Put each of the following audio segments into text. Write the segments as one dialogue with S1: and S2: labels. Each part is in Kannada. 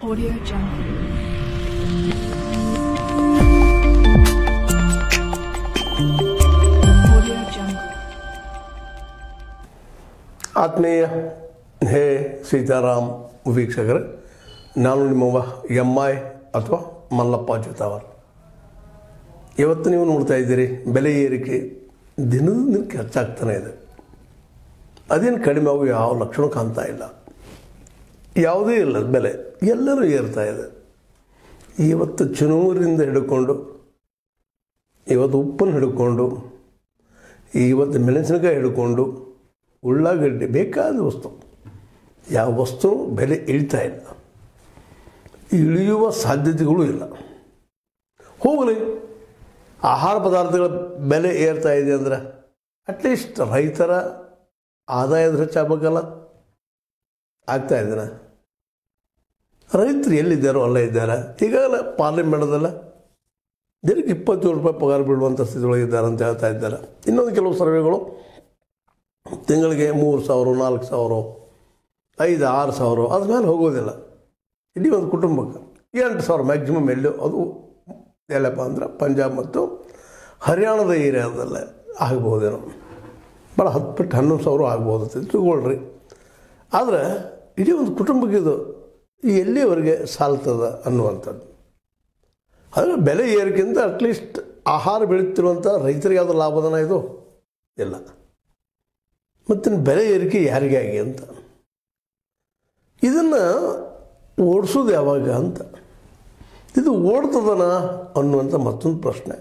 S1: Audio Jungle. Audio Jungle.
S2: ಆತ್ಮೀಯ ಹೇ ಸೀತಾರಾಮ್ ವೀಕ್ಷಕರೇ, ನಾನು ನಿಮ್ಮವ ಎಂ.ಐ. ಅಥವಾ ಮಲ್ಲಪ್ಪ ಜೋತಾವರ್. ಇವತ್ತು ನೀವು ನೋಡ್ತಾ ಇದ್ದೀರಿ, ಬೆಲೆ ಏರಿಕೆ ದಿನದ ದಿನಕ್ಕೆ ಹೆಚ್ಚಾಗ್ತಾನೆ ಇದೆ. ಅದೇನು ಕಡಿಮೆ ಆಗೋ ಯಾವ ಲಕ್ಷಣ ಕಾಣ್ತಾ ಇಲ್ಲ. ಯಾವುದೇ ಇಲ್ಲ, ಬೆಲೆ ಎಲ್ಲರೂ ಏರ್ತಾ ಇದೆ. ಇವತ್ತು ಚುನೂರಿಂದ ಹಿಡ್ಕೊಂಡು, ಇವತ್ತು ಉಪ್ಪನ್ನು ಹಿಡ್ಕೊಂಡು, ಇವತ್ತು ಮೆಣಸಿನಕಾಯಿ ಹಿಡ್ಕೊಂಡು, ಉಳ್ಳಾಗಡ್ಡೆ, ಬೇಕಾದ ವಸ್ತು ಯಾವ ವಸ್ತು ಬೆಲೆ ಇಳಿತಾ ಇಲ್ಲ, ಇಳಿಯುವ ಸಾಧ್ಯತೆಗಳು ಇಲ್ಲ. ಹೋಗಲಿ, ಆಹಾರ ಪದಾರ್ಥಗಳ ಬೆಲೆ ಏರ್ತಾ ಇದೆ ಅಂದರೆ ಅಟ್ಲೀಸ್ಟ್ ರೈತರ ಆದಾಯದ ಹೆಚ್ಚಾಗಬೇಕಲ್ಲ. ಆಗ್ತಾ ಇದ್ದಾನೆ. ರೈತರು ಎಲ್ಲಿದ್ದಾರೋ ಅಲ್ಲೇ ಇದ್ದಾರೆ. ಈಗಾಗಲೇ ಪಾರ್ಲಿಮೆಂಟ್ದಲ್ಲ ದಿನಕ್ಕೆ 27 ರೂಪಾಯಿ ಪಗಾರ ಬೀಳುವಂಥ ಸ್ಥಿತಿಯೊಳಗಿದ್ದಾರೆ ಅಂತ ಹೇಳ್ತಾ ಇದ್ದಾರೆ. ಇನ್ನೊಂದು ಕೆಲವು ಸರ್ವೆಗಳು ತಿಂಗಳಿಗೆ 3,000, 4,000, 5,000, 6,000 ಅದ್ರ ಮೇಲೆ ಹೋಗೋದಿಲ್ಲ. ಇಡೀ ಒಂದು ಕುಟುಂಬಕ್ಕೆ 8,000 ಮ್ಯಾಕ್ಸಿಮಮ್. ಎಲ್ಲೋ ಅದು ಎಲ್ಲಪ್ಪ ಅಂದ್ರೆ ಪಂಜಾಬ್ ಮತ್ತು ಹರಿಯಾಣದ ಏರಿಯಾದಲ್ಲೇ ಆಗ್ಬೋದೇನೋ. ಭಾಳ 10 ಬಿಟ್ಟು 11,000 ಆಗ್ಬೋದು ಅಂತ ತಿಳ್ಕೊಳ್ರಿ. ಆದರೆ ಇಡೀ ಒಂದು ಕುಟುಂಬಕ್ಕೆ ಇದು ಎಲ್ಲಿವರೆಗೆ ಸಾಲ್ತದ ಅನ್ನುವಂಥದ್ದು. ಆದರೆ ಬೆಲೆ ಏರಿಕೆಯಿಂದ ಅಟ್ಲೀಸ್ಟ್ ಆಹಾರ ಬೆಳೀತಿರುವಂಥ ರೈತರಿಗೆ ಯಾವುದೋ ಲಾಭದನ ಇದು ಇಲ್ಲ. ಮತ್ತು ಬೆಲೆ ಏರಿಕೆ ಯಾರಿಗಾಗಿ ಅಂತ, ಇದನ್ನು ಓಡಿಸೋದು ಯಾವಾಗ ಅಂತ, ಇದು ಓಡ್ತದನ ಅನ್ನುವಂಥ ಮತ್ತೊಂದು ಪ್ರಶ್ನೆ.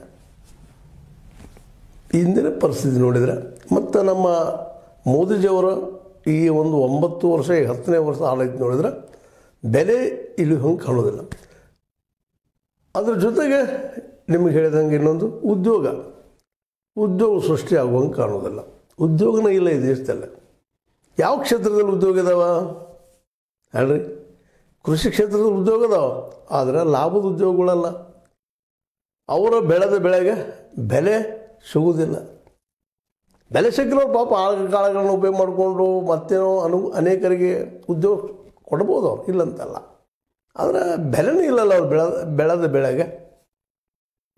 S2: ಇಂದಿನ ಪರಿಸ್ಥಿತಿ ನೋಡಿದರೆ ಮತ್ತು ನಮ್ಮ ಮೋದಿಜಿಯವರ ಈ ಒಂದು 9 ವರ್ಷ 10ನೇ ವರ್ಷ ಆಡಳಿತ ನೋಡಿದರೆ ಬೆಲೆ ಇಳಿಯುವಂಗೆ ಕಾಣೋದಿಲ್ಲ. ಅದ್ರ ಜೊತೆಗೆ ನಿಮಗೆ ಹೇಳಿದಂಗೆ ಇನ್ನೊಂದು ಉದ್ಯೋಗ ಸೃಷ್ಟಿ ಆಗುವಂಗೆ ಕಾಣೋದಿಲ್ಲ. ಉದ್ಯೋಗನೇ ಇಲ್ಲ ಈ ದೇಶದಲ್ಲೇ. ಯಾವ ಕ್ಷೇತ್ರದಲ್ಲಿ ಉದ್ಯೋಗ ಇದಾವ ಹೇಳ್ರಿ? ಕೃಷಿ ಕ್ಷೇತ್ರದಲ್ಲಿ ಉದ್ಯೋಗ ಅದಾವ, ಆದರೆ ಲಾಭದ ಉದ್ಯೋಗಗಳಲ್ಲ. ಅವರ ಬೆಳೆದ ಬೆಳೆಗೆ ಬೆಲೆ ಸಿಗುವುದಿಲ್ಲ. ಬೆಲೆ ಸಿಕ್ಕಿರೋರು ಪಾಪ ಕಾಳುಗಳನ್ನ ಉಪಯೋಗ ಮಾಡಿಕೊಂಡು ಮತ್ತೇನೋ ಅನೇಕರಿಗೆ ಉದ್ಯೋಗ ಕೊಡ್ಬೋದು, ಅವ್ರು ಇಲ್ಲಂತಲ್ಲ. ಆದರೆ ಬೆಲೆನೂ ಇಲ್ಲಲ್ಲ ಅವ್ರು ಬೆಳೆದ ಬೆಳೆಗೆ.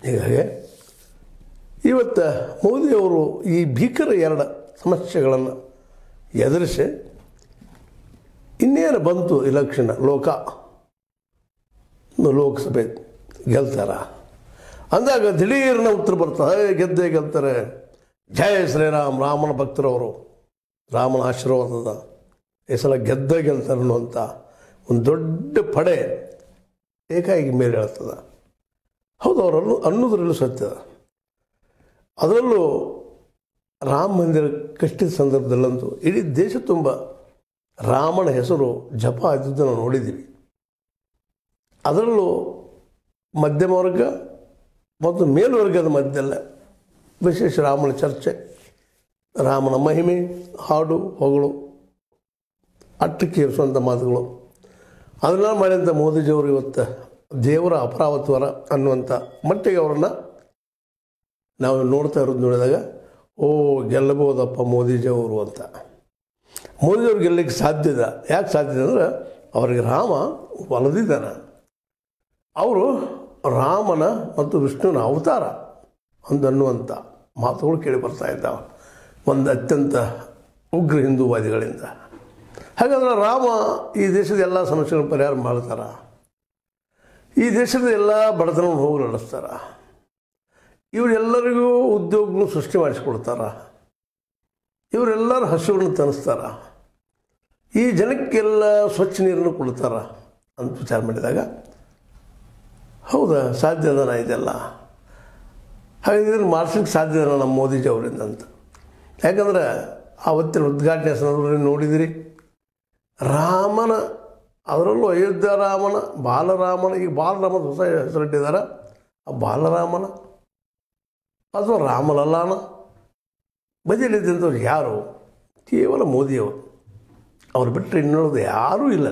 S2: ಹೀಗಾಗಿ ಇವತ್ತು ಮೋದಿಯವರು ಈ ಭೀಕರ 2 ಸಮಸ್ಯೆಗಳನ್ನು ಎದುರಿಸಿ ಇನ್ನೇನು ಬಂತು ಇಲೆಕ್ಷನ್, ಲೋಕಸಭೆ ಗೆಲ್ತಾರ ಅಂದಾಗ ದಿಢೀರ್ನ ಉತ್ತರ ಬರ್ತಾರೆ, ಗೆಲ್ತಾರೆ, ಜಯ ಶ್ರೀರಾಮ್, ರಾಮನ ಭಕ್ತರವರು, ರಾಮನ ಆಶೀರ್ವಾದದ ಈ ಸಲ ಗೆಲ್ತಾರೆ ಅನ್ನುವಂಥ ಒಂದು ದೊಡ್ಡ ಪಡೆ ಏಕಾಏಕಿ ಮೇಲೆ ಹೇಳ್ತದೆ. ಹೌದು, ಅವರನ್ನು ಅನ್ನೋದ್ರಲ್ಲೂ ಸತ್ಯದ. ಅದರಲ್ಲೂ ರಾಮ ಮಂದಿರ ಕಟ್ಟಿದ ಸಂದರ್ಭದಲ್ಲಂತೂ ಇಡೀ ದೇಶ ತುಂಬ ರಾಮನ ಹೆಸರು ಜಪ ಆದದ್ದು ನಾವು ನೋಡಿದ್ದೀವಿ. ಅದರಲ್ಲೂ ಮಧ್ಯಮ ವರ್ಗ ಮತ್ತು ಮೇಲ್ವರ್ಗದ ಮಧ್ಯದಲ್ಲೇ ವಿಶೇಷ ರಾಮನ ಚರ್ಚೆ, ರಾಮನ ಮಹಿಮೆ, ಹಾಡು ಹೊಗಳು, ಅಟ್ಟಕ್ಕೇರಿಸುವಂಥ ಮಾತುಗಳು, ಅದನ್ನೆಲ್ಲ ಮಾಡಿದಂಥ ಮೋದಿಜಿಯವರು ಇವತ್ತು ದೇವರ ಅಪರಾವತ್ವರ ಅನ್ನುವಂಥ ಮಟ್ಟಿಗೆ ಅವರನ್ನು ನಾವು ನೋಡ್ತಾ ಇರೋದು ನೋಡಿದಾಗ, ಓ ಗೆಲ್ಲಬಹುದಪ್ಪ ಮೋದಿಜಿಯವರು ಅಂತ. ಮೋದಿಯವ್ರು ಗೆಲ್ಲಲಿಕ್ಕೆ ಸಾಧ್ಯ ಇದೆ. ಯಾಕೆ ಸಾಧ್ಯ ಇದೆ ಅಂದರೆ ಅವರಿಗೆ ರಾಮ ಒಲಿದಿದ್ದಾನೆ. ಅವರು ರಾಮನ ಮತ್ತು ವಿಷ್ಣುವಿನ ಅವತಾರ ಅನ್ನುವಂಥ ಮಾತುಗಳು ಕೇಳಿ ಬರ್ತಾ ಇದ್ದಾವೆ ಒಂದು ಅತ್ಯಂತ ಉಗ್ರ ಹಿಂದೂವಾದಿಗಳಿಂದ. ಹಾಗಾದ್ರೆ ರಾಮ ಈ ದೇಶದ ಎಲ್ಲ ಸಮಸ್ಯೆಗಳನ್ನು ಪರಿಹಾರ ಮಾಡ್ತಾರ, ಈ ದೇಶದ ಎಲ್ಲ ಬಡತನವನ್ನು ಹೋಗಿ ನಡೆಸ್ತಾರ, ಇವರೆಲ್ಲರಿಗೂ ಉದ್ಯೋಗಗಳು ಸೃಷ್ಟಿ ಮಾಡಿಸ್ಕೊಡ್ತಾರ, ಇವರೆಲ್ಲರ ಹಸುವನ್ನು ತನಿಸ್ತಾರ, ಈ ಜನಕ್ಕೆಲ್ಲ ಸ್ವಚ್ಛ ನೀರನ್ನು ಕೊಡ್ತಾರ ಅಂತ ವಿಚಾರ ಮಾಡಿದಾಗ, ಹೌದಾ ಸಾಧ್ಯ ಅದನ ಇದೆಲ್ಲ. ಹಾಗಾಗಿ ಇದನ್ನು ಮಾಡಿಸ್ಲಿಕ್ಕೆ ಸಾಧ್ಯ ಇದೆ ನಮ್ಮ ಮೋದಿಜಿ ಅವರಿಂದ ಅಂತ. ಯಾಕಂದರೆ ಆವತ್ತಿನ ಉದ್ಘಾಟನೆ ಸಂದರ್ಭದಲ್ಲಿ ನೋಡಿದಿರಿ, ರಾಮನ, ಅದರಲ್ಲೂ ಅಯೋಧ್ಯ ರಾಮನ, ಬಾಲರಾಮನ, ಈಗ ಬಾಲರಾಮನ ಹೊಸ ಹೆಸರಿಟ್ಟಿದ್ದಾರೆ, ಆ ಬಾಲರಾಮನ ಅಥವಾ ರಾಮಲಲ್ಲಾನ ಬದಿಯಲ್ಲಿದ್ದಂಥವ್ರು ಯಾರು? ಕೇವಲ ಮೋದಿಯವರು. ಅವ್ರು ಬಿಟ್ಟರೆ ಇನ್ನೊಂದು ಯಾರೂ ಇಲ್ಲ.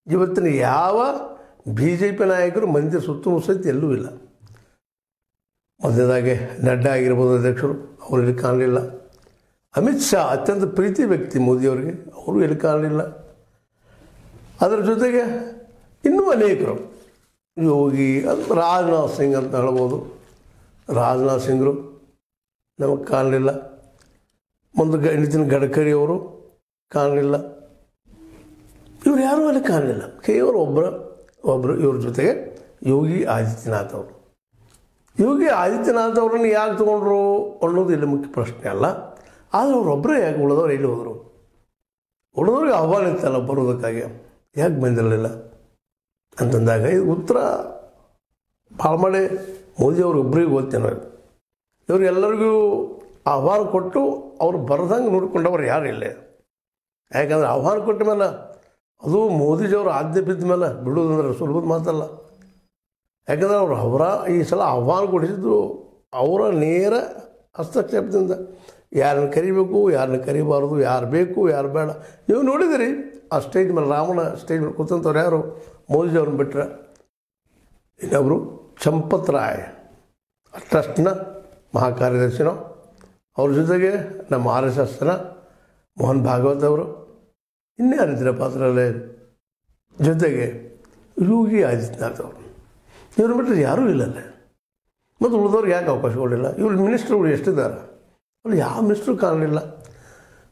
S2: ಇವತ್ತಿನ ಯಾವ BJP ನಾಯಕರು ಮಂದಿರ ಸುತ್ತಮುತ್ತ ಸಹಿತ ಎಲ್ಲೂ ಇಲ್ಲ. ಮೊದಲನೇದಾಗಿ ನಡ್ಡಾ ಆಗಿರ್ಬೋದು ಅಧ್ಯಕ್ಷರು, ಅವರು ಇಲ್ಲಿ ಕಾಣಲಿಲ್ಲ. ಅಮಿತ್ ಶಾ ಅತ್ಯಂತ ಪ್ರೀತಿ ವ್ಯಕ್ತಿ ಮೋದಿಯವರಿಗೆ, ಅವರು ಎಲ್ಲಿ ಕಾಣಲಿಲ್ಲ. ಅದರ ಜೊತೆಗೆ ಇನ್ನೂ ಅನೇಕರು ಯೋಗಿ ಅದು ರಾಜನಾಥ್ ಸಿಂಗ್ ಅಂತ ಹೇಳ್ಬೋದು. ರಾಜನಾಥ್ ಸಿಂಗರು ನಮಗೆ ಕಾಣಲಿಲ್ಲ. ಮುಂದೆ ನಿತಿನ್ ಗಡ್ಕರಿ ಅವರು ಕಾಣಲಿಲ್ಲ. ಇವ್ರು ಯಾರೂ ಅಲ್ಲಿ ಕಾಣಲಿಲ್ಲ. ಕೇವಲ ಒಬ್ಬರು ಇವ್ರ ಜೊತೆಗೆ ಯೋಗಿ ಆದಿತ್ಯನಾಥ್ ಅವರು. ಯೋಗಿ ಆದಿತ್ಯನಾಥ್ ಅವರನ್ನು ಯಾಕೆ ತೊಗೊಂಡ್ರು ಅನ್ನೋದು ಇಲ್ಲಿ ಮುಖ್ಯ ಪ್ರಶ್ನೆ ಅಲ್ಲ. ಆದರೆ ಅವರೊಬ್ಬರೇ ಯಾಕೆ ಉಳಿದವ್ರು ಎಲ್ಲಿ ಹೋದರು? ಉಳಿದವ್ರಿಗೆ ಆಹ್ವಾನ ಇತ್ತಲ್ಲ ಬರೋದಕ್ಕಾಗಿ, ಯಾಕೆ ಬಂದಿರಲಿಲ್ಲ ಅಂತಂದಾಗ ಇದು ಉತ್ತರ ಭಾಳ ಮಾಡಿ ಮೋದಿಯವ್ರು ಒಬ್ಬರಿಗೆ ಗೊತ್ತೇನೋ. ಇವ್ರಿಗೆಲ್ಲರಿಗೂ ಆಹ್ವಾನ ಕೊಟ್ಟು ಅವ್ರು ಬರೆದಂಗೆ ನೋಡಿಕೊಂಡವ್ರು ಯಾರು ಇಲ್ಲ. ಯಾಕಂದ್ರೆ ಆಹ್ವಾನ ಕೊಟ್ಟ ಮೇಲೆ ಅದು ಮೋದಿಜಿಯವರು ಆಜ್ಞೆ ಬಿದ್ದ ಮೇಲೆ ಬಿಡೋದಂದ್ರೆ ಸುಲಭದ ಮಾತಲ್ಲ. ಯಾಕಂದರೆ ಅವರ ಈ ಸಲ ಆಹ್ವಾನ ಕೊಡಿಸಿದ್ದು ಅವರ ನೇರ ಹಸ್ತಕ್ಷೇಪದಿಂದ ಯಾರನ್ನು ಕರಿಬೇಕು, ಯಾರನ್ನ ಕರಿಬಾರ್ದು, ಯಾರು ಬೇಕು, ಯಾರು ಬೇಡ. ನೀವು ನೋಡಿದಿರಿ ಆ ಸ್ಟೇಜ್ ಮೇಲೆ, ರಾಮನ ಸ್ಟೇಜ್ ಮೇಲೆ ಕೂತಂಥವ್ರು ಯಾರು? ಮೋದಿಜಿಯವ್ರನ್ನ ಬಿಟ್ಟರೆ ಇನ್ನೊಬ್ಬರು ಚಂಪತ್ ರಾಯ್ ಟ್ರಸ್ಟ್ನ ಮಹಾಕಾರ್ಯದರ್ಶಿನೋ, ಅವ್ರ ಜೊತೆಗೆ ನಮ್ಮ RSSನ ಮೋಹನ್ ಭಾಗವತ್ ಅವರು, ಇನ್ಯಾರಿದ್ರೆ ಪಾತ್ರಲ್ಲೇ ಜೊತೆಗೆ ಯೋಗಿ ಆದಿತ್ಯನಾಥ್ ಅವರು. ಇವ್ರ ಬಿಟ್ಟರೆ ಯಾರೂ ಇಲ್ಲಲ್ಲೇ. ಮತ್ತು ಉಳಿದವ್ರಿಗೆ ಯಾಕೆ ಅವಕಾಶ ಕೊಡಲಿಲ್ಲ? ಇವ್ರ ಮಿನಿಸ್ಟ್ರುಗಳು ಎಷ್ಟಿದ್ದಾರೆ? ಅಲ್ಲಿ ಯಾವ ಮಿನಿಸ್ಟ್ರು ಕಾಣಲಿಲ್ಲ.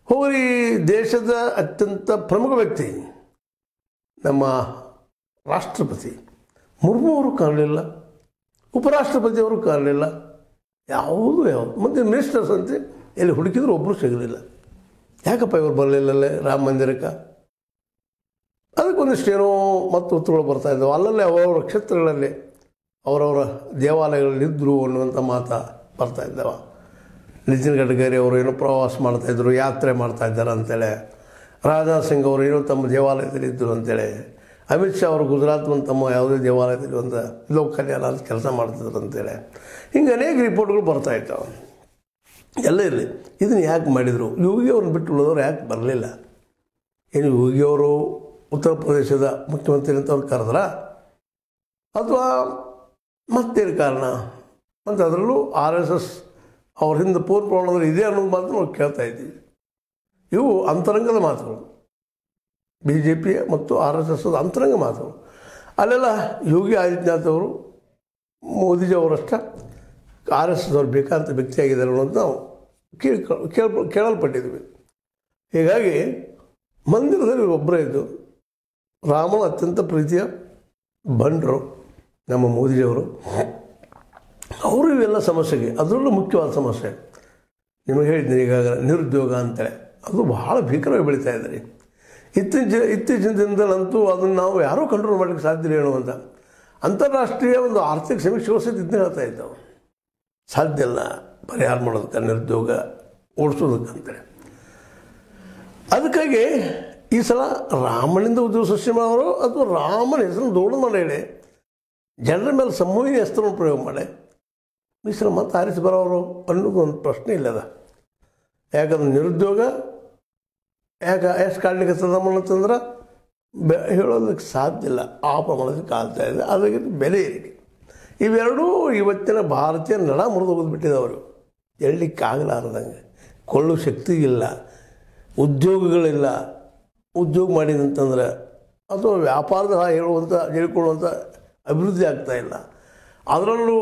S2: ಹೋಗಿ ದೇಶದ ಅತ್ಯಂತ ಪ್ರಮುಖ ವ್ಯಕ್ತಿ ನಮ್ಮ ರಾಷ್ಟ್ರಪತಿ ಮುರ್ಮು ಅವರು ಕಾಣಲಿಲ್ಲ, ಉಪರಾಷ್ಟ್ರಪತಿಯವರು ಕಾಣಲಿಲ್ಲ. ಯಾವುದು ಮತ್ತು ಮಿನಿಸ್ಟರ್ಸ್ ಅಂತೆ ಎಲ್ಲಿ ಹುಡುಕಿದ್ರು ಒಬ್ಬರು ಸಿಗಲಿಲ್ಲ. ಯಾಕಪ್ಪ ಇವರು ಬರಲಿಲ್ಲಲ್ಲೇ ರಾಮ ಮಂದಿರಕ್ಕೆ? ಅದಕ್ಕೊಂದಿಷ್ಟೇನೋ ಮತ್ತು ಉತ್ತರಗಳು ಬರ್ತಾಯಿದ್ದಾವೆ. ಅಲ್ಲಲ್ಲೇ ಅವರವರ ಕ್ಷೇತ್ರಗಳಲ್ಲಿ ಅವರವರ ದೇವಾಲಯಗಳಲ್ಲಿದ್ದರು ಅನ್ನುವಂಥ ಮಾತು ಬರ್ತಾಯಿದ್ದಾವೆ. ನಿತಿನ್ ಗಡ್ಕರಿ ಅವರು ಏನೋ ಪ್ರವಾಸ ಮಾಡ್ತಾಯಿದ್ರು, ಯಾತ್ರೆ ಮಾಡ್ತಾಯಿದ್ದಾರೆ ಅಂತೇಳಿ. ರಾಜನಾಥ್ ಸಿಂಗ್ ಅವರು ಏನೋ ತಮ್ಮ ದೇವಾಲಯದಲ್ಲಿ ಇದ್ದರು ಅಂತೇಳಿ. ಅಮಿತ್ ಶಾ ಅವರು ಗುಜರಾತ್ ತಮ್ಮ ಯಾವುದೇ ದೇವಾಲಯದಲ್ಲಿ ಒಂದು ಲೋಕ ಕಲ್ಯಾಣ ಅಂತ ಕೆಲಸ ಮಾಡ್ತಿದ್ರು ಅಂತೇಳಿ. ಹಿಂಗೆ ಅನೇಕ ರಿಪೋರ್ಟ್ಗಳು ಬರ್ತಾಯಿದ್ದಾವೆ. ಎಲ್ಲ ಇರಲಿ, ಇದನ್ನು ಯಾಕೆ ಮಾಡಿದರು? ಯೋಗಿ ಅವ್ರನ್ನ ಬಿಟ್ಟು ಉಳಿದವ್ರು ಯಾಕೆ ಬರಲಿಲ್ಲ? ಏನು ಯೋಗಿಯವರು ಉತ್ತರ ಪ್ರದೇಶದ ಮುಖ್ಯಮಂತ್ರಿ ಅಂತ ಅವ್ರು ಕರೆದ್ರ, ಅಥವಾ ಮತ್ತೇನು ಕಾರಣ? ಮತ್ತು ಅದರಲ್ಲೂ RSS ಅವ್ರ ಹಿಂದೆ ಪೂರ್ಣ ಪ್ರಮಾಣದಲ್ಲಿ ಇದೆ ಅನ್ನೋದು ಮಾತ್ರ ನಾವು ಕೇಳ್ತಾ ಇದ್ದೀವಿ. ಇವು ಅಂತರಂಗದ ಮಾತುಗಳು, BJP ಮತ್ತು RSS ಅಂತರಂಗ ಮಾತುಗಳು. ಅಲ್ಲೆಲ್ಲ ಯೋಗಿ ಆದಿತ್ಯನಾಥ್ ಅವರು ಮೋದಿಜಿ ಅವರಷ್ಟ RSS ಅವ್ರು ಬೇಕಂತ ವ್ಯಕ್ತಿಯಾಗಿದ್ದಾರೆ ಅನ್ನೋದು ನಾವು ಕೇಳಲ್ಪಟ್ಟಿದ್ವಿ. ಹೀಗಾಗಿ ಮಂದಿರದಲ್ಲಿ ಒಬ್ಬರೇ ಇದ್ದು ರಾಮನ ಅತ್ಯಂತ ಪ್ರೀತಿಯ ಬಂಡರು ನಮ್ಮ ಮೋದಿಜಿಯವರು. ಅವರು ಇವೆಲ್ಲ ಸಮಸ್ಯೆಗೆ, ಅದರಲ್ಲೂ ಮುಖ್ಯವಾದ ಸಮಸ್ಯೆ ನಿಮಗೆ ಹೇಳಿದ್ದೀನಿ ಈಗಾಗಲೇ, ನಿರುದ್ಯೋಗ ಅಂತೇಳಿ ಅದು ಬಹಳ ಭೀಕರವಾಗಿ ಬೆಳೀತಾ ಇದ್ದಾರೆ. ಇತ್ತೀಚಿನ ದಿನದಲ್ಲಂತೂ ಅದನ್ನು ನಾವು ಯಾರೂ ಕಂಟ್ರೋಲ್ ಮಾಡಲಿಕ್ಕೆ ಸಾಧ್ಯ ಇಲ್ಲ ಅಂತ ಅಂತಾರಾಷ್ಟ್ರೀಯ ಒಂದು ಆರ್ಥಿಕ ಸಮೀಕ್ಷೆಗಳು ಸಹಿತ ಇದನ್ನೇ ಹೇಳ್ತಾ ಇದ್ದಾವೆ. ಸಾಧ್ಯ ಇಲ್ಲ ಪರಿಹಾರ ಮಾಡೋದಕ್ಕೆ, ನಿರುದ್ಯೋಗ ಓಡಿಸೋದಕ್ಕಂತೇಳಿ. ಅದಕ್ಕಾಗಿ ಈ ಸಲ ರಾಮನಿಂದ ಉದ್ಯೋಗ ಸೃಷ್ಟಿ ಮಾಡೋರು ಅಥವಾ ರಾಮನ ಹೆಸರನ್ನು ದೊಡ್ಡ ಮಾಡಿ ಹೇಳಿ ಜನರ ಮೇಲೆ ಸಂಮೋಹಿನಿ ಹೆಸರನ್ನು ಪ್ರಯೋಗ ಮಾಡಿ ಈ ಸಲ ಮತ್ತೆ ಆರಿಸಿ ಬರೋರು ಅನ್ನೋದು ಒಂದು ಪ್ರಶ್ನೆ ಇಲ್ಲದ. ಯಾಕಂದ್ರೆ ನಿರುದ್ಯೋಗ ಎಷ್ಟು ಕಾಡ್ಲಿಕ್ಕೆ ಅಂತಂದ್ರೆ ಹೇಳೋದಕ್ಕೆ ಸಾಧ್ಯ ಇಲ್ಲ. ಆ ಪ್ರಮಾಣದಲ್ಲಿ ಕಾಲ್ತಾ ಇದೆ. ಅದಕ್ಕೆ ಬೆಲೆ ಏರಿಕೆ ಇವೆರಡೂ ಇವತ್ತಿನ ಭಾರತೀಯ ನಡ ಮುರಿದು ಹೋಗಿಬಿಟ್ಟಿದವರು. ಹೇಳಲಿಕ್ಕಾಗಲಾರ್ದಂಗೆ, ಕೊಳ್ಳೋ ಶಕ್ತಿ ಇಲ್ಲ, ಉದ್ಯೋಗಗಳಿಲ್ಲ. ಉದ್ಯೋಗ ಮಾಡಿದಂತಂದ್ರೆ ಅಥವಾ ವ್ಯಾಪಾರದ ಹೇಳಿಕೊಳ್ಳುವಂಥ ಅಭಿವೃದ್ಧಿ ಆಗ್ತಾಯಿಲ್ಲ. ಅದರಲ್ಲೂ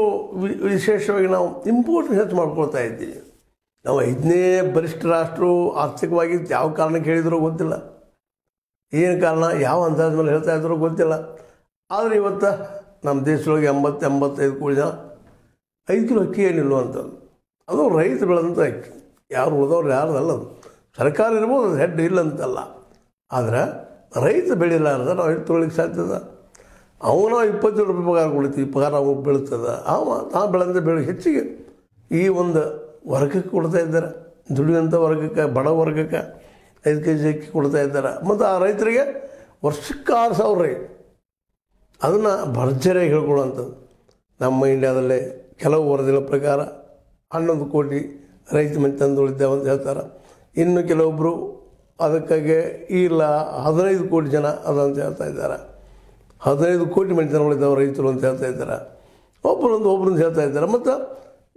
S2: ವಿಶೇಷವಾಗಿ ನಾವು ಇಂಪೋರ್ಟ್ ಹೆಚ್ಚು ಮಾಡ್ಕೊಳ್ತಾ ಇದ್ದೀವಿ. ನಾವು 5ನೇ ಬಲಿಷ್ಠ ರಾಷ್ಟ್ರ ಆರ್ಥಿಕವಾಗಿ ಯಾವ ಕಾರಣಕ್ಕೆ ಹೇಳಿದ್ರೋ ಗೊತ್ತಿಲ್ಲ, ಏನು ಕಾರಣ ಯಾವ ಅಂದಾಜು ಮೇಲೆ ಹೇಳ್ತಾ ಇದ್ರೋ ಗೊತ್ತಿಲ್ಲ. ಆದರೆ ಇವತ್ತು ನಮ್ಮ ದೇಶದೊಳಗೆ 80-85 ಕೋಟಿ ಜನ 5 ಕಿಲೋ ಅಕ್ಕಿ ಏನಿಲ್ಲವಂಥದ್ದು. ಅದು ರೈತ ಬೆಳೆದಂಥ ಅಕ್ಕಿ, ಯಾರು ಉಳಿದವ್ರು ಯಾರ್ದಲ್ಲ. ಅದು ಸರ್ಕಾರ ಇರ್ಬೋದು, ಅದು ಹೆಡ್ ಇಲ್ಲಂತಲ್ಲ. ಆದರೆ ರೈತ ಬೆಳೀಲಾರ್ದ ನಾವು ಎಷ್ಟು ತೊಗೊಳ್ಳಿಕ್ಕೆ ಸಾಧ್ಯದ? ಅವನು 27 ರೂಪಾಯಿ ಪಗಾರ ಕೊಡ್ತೀವಿ, ಪಗಾರ ಅವಾಗ ಬೀಳ್ತದೆ. ನಾವು ಬೆಳೆದ ಬೆಳೆ ಹೆಚ್ಚಿಗೆ ಈ ಒಂದು ವರ್ಗಕ್ಕೆ ಕೊಡ್ತಾ ಇದ್ದಾರೆ. ದುಡಿಯುವಂಥ ವರ್ಗಕ್ಕೆ, ಬಡ ವರ್ಗಕ್ಕೆ 5 kg ಅಕ್ಕಿ ಕೊಡ್ತಾ ಇದ್ದಾರೆ. ಮತ್ತು ಆ ರೈತರಿಗೆ ವರ್ಷಕ್ಕೆ 6,000 ರೈ. ಅದನ್ನು ಭರ್ಜರಿಯಾಗಿ ಹೇಳ್ಕೊಳ್ಳುವಂಥದ್ದು. ನಮ್ಮ ಇಂಡಿಯಾದಲ್ಲೇ ಕೆಲವು ವರದಿಗಳ ಪ್ರಕಾರ 11 ಕೋಟಿ ರೈತ ಮಂದಿ ತಂದುಳಿದ್ದೇವೆ ಅಂತ ಹೇಳ್ತಾರೆ. ಇನ್ನು ಕೆಲವೊಬ್ಬರು ಅದಕ್ಕಾಗಿ ಇಲ್ಲ 15 ಕೋಟಿ ಜನ ಅದಂತ ಹೇಳ್ತಾ ಇದ್ದಾರೆ. 15 ಕೋಟಿ ಮಂದಿ ಜನ ಉಳಿದವರು ರೈತರು ಅಂತ ಹೇಳ್ತಾ ಇದ್ದಾರೆ. ಒಬ್ಬರೊಂದು ಹೇಳ್ತಾ ಇದ್ದಾರೆ. ಮತ್ತು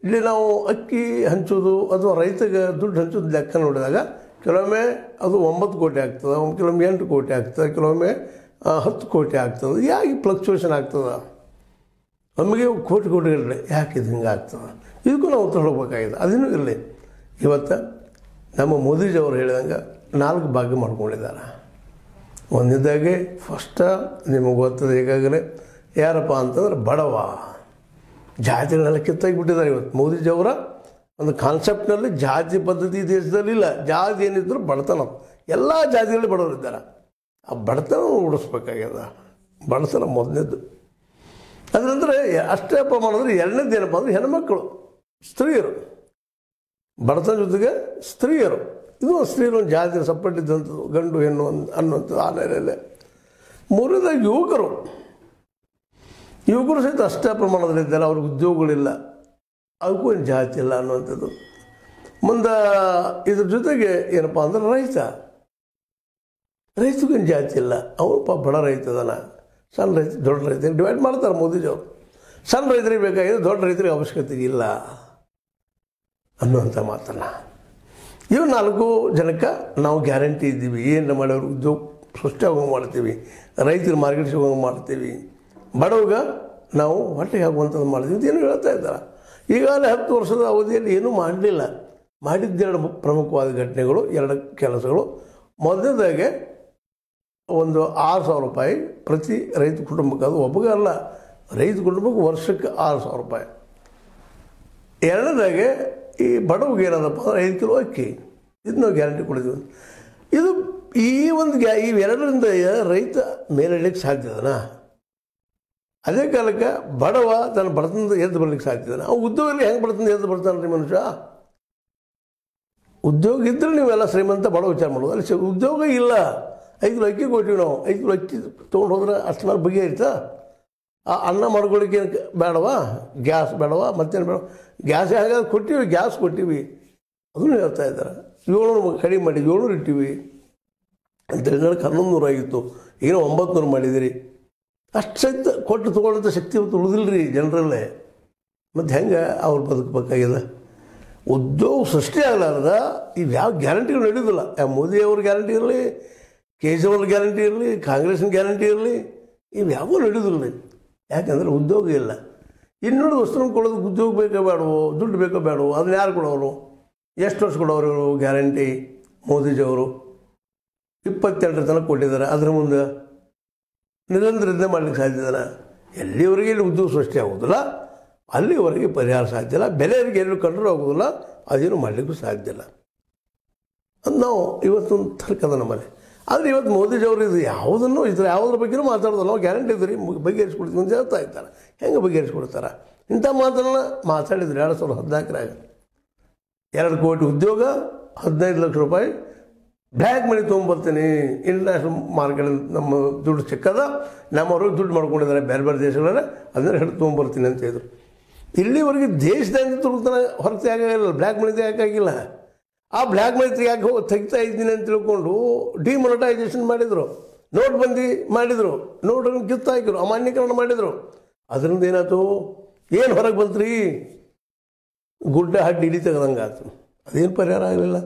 S2: ಇಲ್ಲಿ ನಾವು ಅಕ್ಕಿ ಹಂಚೋದು ಅಥವಾ ರೈತಗೆ ದುಡ್ಡು ಹಂಚೋದು ಲೆಕ್ಕ ನೋಡಿದಾಗ ಕೆಲವೊಮ್ಮೆ ಅದು 9 ಕೋಟಿ ಆಗ್ತದೆ, ಕೆಲವೊಮ್ಮೆ 8 ಕೋಟಿ ಆಗ್ತದೆ, ಕೆಲವೊಮ್ಮೆ 10 ಕೋಟಿ ಆಗ್ತದೆ. ಯಾಕೆ ಫ್ಲಕ್ಚುಯೇಷನ್ ಆಗ್ತದೆ? ನಮಗೆ ಕೋಟಿಗಟ್ಟಲೆ ಯಾಕೆ ಇದು ಹಿಂಗೆ ಆಗ್ತದೆ? ಇದಕ್ಕೂ ನಾವು ಉತ್ತರ ಹೋಗ್ಬೇಕಾಗಿದೆ. ಅದನ್ನೂ ಇರಲಿ. ಇವತ್ತು ನಮ್ಮ ಮೋದಿಜಿಯವರು ಹೇಳಿದಂಗೆ 4 ಭಾಗ ಮಾಡ್ಕೊಂಡಿದ್ದಾರೆ. ಒಂದನೇದಾಗಿ ಫಸ್ಟ ನಿಮಗೆ ಗೊತ್ತದೆ ಈಗಾಗಲೇ ಯಾರಪ್ಪ ಅಂತಂದ್ರೆ ಬಡವ. ಜಾತಿಗಳನ್ನೆಲ್ಲ ಕಿತ್ತಾಗಿಬಿಟ್ಟಿದ್ದಾರೆ. ಇವತ್ತು ಮೋದಿಜಿಯವರ ಒಂದು ಕಾನ್ಸೆಪ್ಟ್ನಲ್ಲಿ ಜಾತಿ ಪದ್ಧತಿ ದೇಶದಲ್ಲಿ ಇಲ್ಲ. ಜಾತಿ ಏನಿದ್ರು ಬಡತನ, ಎಲ್ಲ ಜಾತಿಗಳಲ್ಲಿ ಬಡವರಿದ್ದಾರೆ. ಆ ಬಡತನ ಉಳಿಸ್ಬೇಕಾಗ್ಯದ. ಬಡತನ ಮೊದಲನೇದು. ಅದ ನಂತರ ಅಷ್ಟೇ ಪ್ರಮಾಣದಲ್ಲಿ ಎರಡನೇದು ಏನಪ್ಪ ಅಂದರೆ ಹೆಣ್ಮಕ್ಕಳು, ಸ್ತ್ರೀಯರು. ಬಡತನ ಜೊತೆಗೆ ಸ್ತ್ರೀಯರು, ಇದು ಸ್ತ್ರೀಯರು ಒಂದು ಜಾತಿ ಸಪ್ಪಟ್ಟಿದ್ದಂಥದ್ದು, ಗಂಡು ಹೆಣ್ಣು ಅನ್ನುವಂಥದ್ದು ಆ ನೆಲೆಯಲ್ಲೇ. ಮೂರನೇದಾಗಿ ಯುವಕರು ಸಹಿತ ಅಷ್ಟೇ ಪ್ರಮಾಣದಲ್ಲಿದ್ದಾರೆ. ಅವ್ರಿಗೆ ಉದ್ಯೋಗಗಳಿಲ್ಲ, ಅದಕ್ಕೂ ಏನು ಜಾತಿ ಇಲ್ಲ ಅನ್ನುವಂಥದ್ದು. ಮುಂದೆ ಇದ್ರ ಜೊತೆಗೆ ಏನಪ್ಪ ಅಂದ್ರೆ ರೈತಗೇನು ಜಾತಿ ಇಲ್ಲ. ಅವನು ಬಡ ರೈತ ಅದಾನ, ಸಣ್ಣ ರೈತ, ದೊಡ್ಡ ರೈತರಿಗೆ ಡಿವೈಡ್ ಮಾಡ್ತಾರೆ ಮೋದಿಜಿಯವರು. ಸಣ್ಣ ರೈತರಿಗೆ ಬೇಕಾಗಿದೆ, ದೊಡ್ಡ ರೈತರಿಗೆ ಅವಶ್ಯಕತೆ ಇಲ್ಲ ಅನ್ನುವಂಥ ಮಾತಲ್ಲ. ಇವು 4 ಜನಕ್ಕೆ ನಾವು ಗ್ಯಾರಂಟಿ ಇದ್ದೀವಿ. ಏನು ಮಾಡೋರು ಉದ್ಯೋಗ ಸೃಷ್ಟಿ ಆಗೋಂಗೆ ಮಾಡ್ತೀವಿ, ರೈತರು ಮಾರ್ಕೆಟ್ ಸಿಗೋಂಗೆ ಮಾಡ್ತೀವಿ, ಬಡವಾಗ ನಾವು ಹೊಟ್ಟೆಗೆ ಹಾಕುವಂಥದ್ದು ಮಾಡ್ತೀವಿ ಅಂತ ಏನು ಹೇಳ್ತಾ ಇದ್ದಾರೆ. ಈಗಾಗಲೇ 10 ವರ್ಷದ ಅವಧಿಯಲ್ಲಿ ಏನೂ ಮಾಡಲಿಲ್ಲ. ಮಾಡಿದ್ದೆರಡು ಪ್ರಮುಖವಾದ ಘಟನೆಗಳು, 2 ಕೆಲಸಗಳು. ಮೊದಲನೇದಾಗೆ ಒಂದು 6,000 ರೂಪಾಯಿ ಪ್ರತಿ ರೈತ ಕುಟುಂಬಕ್ಕೆ, ಅದು ಒಬ್ಬಗೆ ಅಲ್ಲ, ರೈತ ಕುಟುಂಬಕ್ಕೆ ವರ್ಷಕ್ಕೆ 6,000 ರೂಪಾಯಿ. ಎರಡನೇದಾಗೆ ಈ ಬಡವ್ಗೆ ಏನದಪ್ಪ ಅಂದ್ರೆ 5 ಕಿಲೋ ಅಕ್ಕಿ, ಇದು ನಾವು ಗ್ಯಾರಂಟಿ ಕೊಡಿದ್ದೀವಿ. ಇದು ಇವೆರಡರಿಂದ ರೈತ ಮೇಲೇಳಲಿಕ್ಕೆ ಸಾಧ್ಯದನಾ? ಅದೇ ಕಾಲಕ್ಕೆ ಬಡವ ತನ್ನ ಬಡತನದ ಎದ್ದು ಬರ್ಲಿಕ್ಕೆ ಸಾಧ್ಯದನ? ಅವ್ನು ಉದ್ಯೋಗದಲ್ಲಿ ಹೆಂಗೆ ಬಡತನದ ಎದ್ದು ಬರ್ತಾನೆ ರೀ ಮನುಷ್ಯ? ಉದ್ಯೋಗ ಇದ್ದರೆ ನೀವೆಲ್ಲ ಶ್ರೀಮಂತ ಬಡವ ವಿಚಾರ ಮಾಡೋದು. ಅಲ್ಲಿ ಉದ್ಯೋಗ ಇಲ್ಲ. 5 ಕಿಲೋ ಅಕ್ಕಿ ಕೊಟ್ಟಿವಿ ನಾವು. 5 ಕಿಲೋ ಅಕ್ಕಿ ತೊಗೊಂಡು ಹೋದ್ರೆ ಅಷ್ಟು ಮೇಲೆ ಬಗೆ ಇರ್ತಾ? ಆ ಅನ್ನ ಮಾಡ್ಕೊಳ್ಳಿಕ್ಕೆ ಬೇಡವಾ? ಗ್ಯಾಸ್ ಬೇಡವಾ? ಮತ್ತೇನು ಬೇಡ? ಗ್ಯಾಸ್ ಹಾಗಾದ್ರೆ ಕೊಟ್ಟಿವಿ, ಗ್ಯಾಸ್ ಕೊಟ್ಟಿವಿ, ಅದನ್ನು ಹೇಳ್ತಾ ಇದ್ದಾರೆ. 700 ಕಡಿಮೆ ಮಾಡಿ 700 ಇಟ್ಟಿವಿ ಅಂತ ಹೇಳಿದ್ರೆ 1100 ಆಗಿತ್ತು, ಈಗ 900 ಮಾಡಿದಿರಿ. ಅಷ್ಟು ಸಹಿತ ಕೊಟ್ಟು ತೊಗೊಳ್ಳೋಂಥ ಶಕ್ತಿ ಇವತ್ತು ಉಳಿದಿಲ್ಲ ರೀ ಜನರಲ್ಲೇ. ಮತ್ತು ಹೆಂಗೆ ಅವ್ರು ಬದುಕಬೇಕಾಗಿದೆ? ಉದ್ಯೋಗ ಸೃಷ್ಟಿ ಆಗಲಾರ್ದ ಇವು ಯಾವ ಗ್ಯಾರಂಟಿಗಳು ನಡೆಯೋದಿಲ್ಲ. ಮೋದಿಯವ್ರ ಗ್ಯಾರಂಟಿ ಇರಲಿ, ಕೇಜ್ರಿವಾಲ್ ಗ್ಯಾರಂಟಿ ಇರಲಿ, ಕಾಂಗ್ರೆಸ್ನ ಗ್ಯಾರಂಟಿ ಇರಲಿ, ಇವು ಯಾವೂ ನಡೆಯೋದಿಲ್ಲ ರೀ. ಯಾಕೆಂದರೆ ಉದ್ಯೋಗ ಇಲ್ಲ. ಇನ್ನೊಂದು ವಸ್ತುವನ್ನು ಕೊಡೋದು ಉದ್ಯೋಗ ಬೇಕೋ ಬೇಡವೋ, ದುಡ್ಡು ಬೇಕೋ ಬೇಡವೋ, ಅದನ್ನ ಯಾರು ಕೊಡೋರು? ಎಷ್ಟು ವರ್ಷ ಕೊಡೋರು ಗ್ಯಾರಂಟಿ? ಮೋದಿಜಿಯವರು 22 ತನಕ ಕೊಟ್ಟಿದ್ದಾರೆ. ಅದರ ಮುಂದೆ ನಿರಂತರದಿಂದ ಮಾಡಲಿಕ್ಕೆ ಸಾಧ್ಯದಲ್ಲ. ಎಲ್ಲಿವರೆಗೆ ಇಲ್ಲಿ ಉದ್ಯೋಗ ಸೃಷ್ಟಿ ಆಗೋದಿಲ್ಲ ಅಲ್ಲಿವರೆಗೆ ಪರಿಹಾರ ಸಾಧ್ಯ ಇಲ್ಲ. ಬೆಲೆಯವರಿಗೆ ಎಲ್ಲೂ ಕಂಟ್ರೋಲ್ ಆಗೋದಿಲ್ಲ, ಅದೇನು ಮಾಡಲಿಕ್ಕೂ ಸಾಧ್ಯ ಇಲ್ಲ. ಅದು ನಾವು ಇವತ್ತೊಂದು ತರ್ಕದ ನಮ್ಮಲ್ಲಿ. ಆದರೆ ಇವತ್ತು ಮೋದಿಜಿಯವರು ಇದು ಯಾವುದನ್ನು ಯಾವುದ್ರ ಬಗ್ಗೆಯೂ ಮಾತಾಡೋದು, ನಾವು ಗ್ಯಾರಂಟಿ ಇದ್ರಿ ಬಗೆಹರಿಸ್ಕೊಡ್ತೀವಿ ಅಂತ ಹೇಳ್ತಾ ಇದ್ದಾರೆ. ಹೆಂಗೆ ಬಗೆಹರಿಸ್ಕೊಡ್ತಾರೆ? ಇಂಥ ಮಾತನ್ನು ಮಾತಾಡಿದ್ರು 2014ರಾಗ. 2 ಕೋಟಿ ಉದ್ಯೋಗ, 15 ಲಕ್ಷ ರೂಪಾಯಿ ಬ್ಲ್ಯಾಕ್ ಮನಿ ತೊಗೊಂಬರ್ತೀನಿ, ಇಂಟರ್ನ್ಯಾಷನಲ್ ಮಾರ್ಕೆಟ್ ನಮ್ಮ ದುಡ್ಡು ಸಿಕ್ಕದ, ನಮ್ಮವ್ರಿಗೆ ದುಡ್ಡು ಮಾಡ್ಕೊಂಡಿದ್ದಾರೆ ಬೇರೆ ಬೇರೆ ದೇಶಗಳಲ್ಲಿ, ಅದನ್ನು ಹಿಡಿದು ತೊಗೊಂಬರ್ತೀನಿ ಅಂತ ಹೇಳಿದ್ರು. ಇಲ್ಲಿವರೆಗೆ ದೇಶದಿಂದ ದುಡ್ಡು ಹೊರತೆ ಆಗಿಲ್ಲ, ಬ್ಲ್ಯಾಕ್ ಮನಿ ತೆಗಿಯಾಗಿಲ್ಲ. ಆ ಬ್ಲ್ಯಾಕ್ ಮನಿ ತೆಗಿತಾ ಇದ್ದೀನಿ ಅಂತ ತಿಳ್ಕೊಂಡು ಡಿಮಾನಿಟೈಸೇಷನ್ ಮಾಡಿದರು, ನೋಟ್ಬಂದಿ ಮಾಡಿದರು, ನೋಟನ್ನು ಕಿತ್ತಾಕಿದ್ರು, ಅಮಾನ್ಯೀಕರಣ ಮಾಡಿದರು. ಅದರಿಂದ ಏನಾಯ್ತು? ಏನು ಹೊರಗೆ ಬಂತ್ರಿ? ಗುಡ್ಡ ಹಡ್ಡಿ ಇಡಿ ತೆಗೆದಂಗೆ ಆಯ್ತು. ಅದೇನು ಪರಿಹಾರ ಆಗಲಿಲ್ಲ.